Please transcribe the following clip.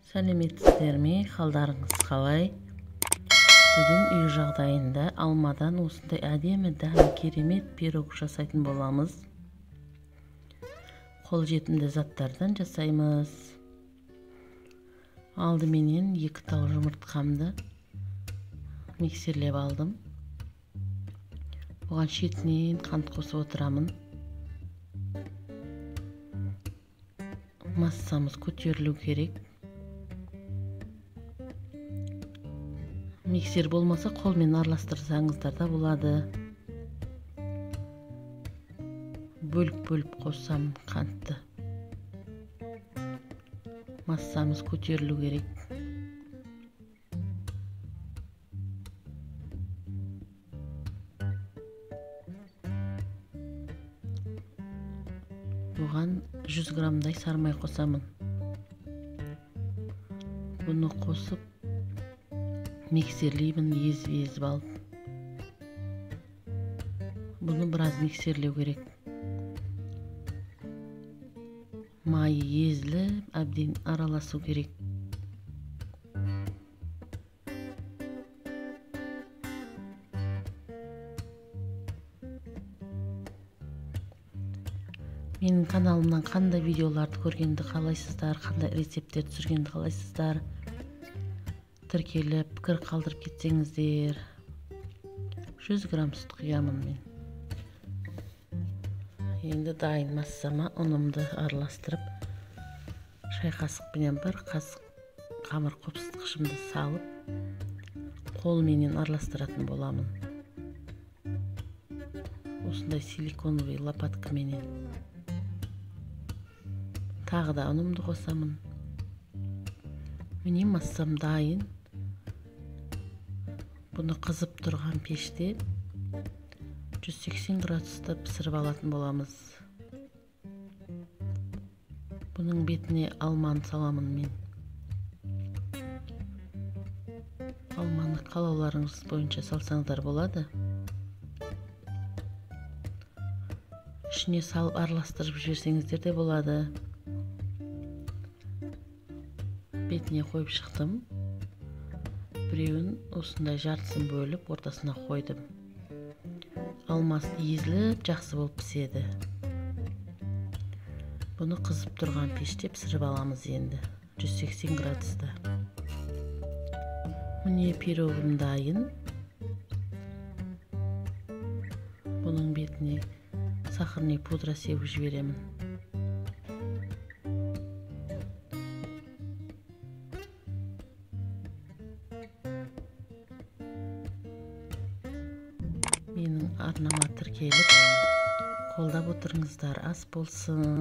Сәлеметсіздерме, қалдарыңыз қалай? Бүгін үй жағдайында алмадан осындай әдемі дәмі керемет пирог жасайтын боламыз. Қолжетімді заттардан жасаймыз. Алдыменен 2 тал жұмыртқамды миксерлеп алдым. Оған шетінен қант қосып отырамын. Массамыз көтерілу керек. Миксер болмаса қолмен араластырсаңыздар да болады. Бөліп қоссам қантты. Массамыз көтерілу керек. Оған 100 граммдай сармай қосамын. Бұны қосып миксерлеймін, езіп алып. Бұны біраз миксерлеу керек. Майы езіліп, әбден араласу керек. Менің каналымнан қандай видеоларды көргенді қалайсыздар, қандай рецепттер түсіргенді қалайсыздар, тіркеліп, пікір қалдырып кетсеңіздер. 100 грамм сүт құямын мен. Енді дайын массама ұнымды араластырып, шай қасықпенен 1 қасық қамыр қопсытқышымды салып, қолменен араластыратын боламын. Осындай силиконовый лопаткаменен. Тағы да ұнымды қосамын. Міне массам дайын. Бұны қызып тұрған пеште 180 градуста пісіріп алатын боламыз. Бұның бетіне алманы саламын мен. Алманы қалауларыңыз бойынша салсаңыздар болады. Ішіне салып араластырып жіберсеңіздер де болады. Бетіне қойып шықтым. Біреуін осындай жартысын бөліп, ортасына қойдым. Алмасы езіліп, жақсы болып піседі. Бұны қызып тұрған пеште пісіріп аламыз енді. 180 градуста. Міне пирогым дайын. Бұның бетіне сахарный пудра сеуіп жіберемін. Менің арнама тіркеліп, қолдап отырыңыздар, ас болсын.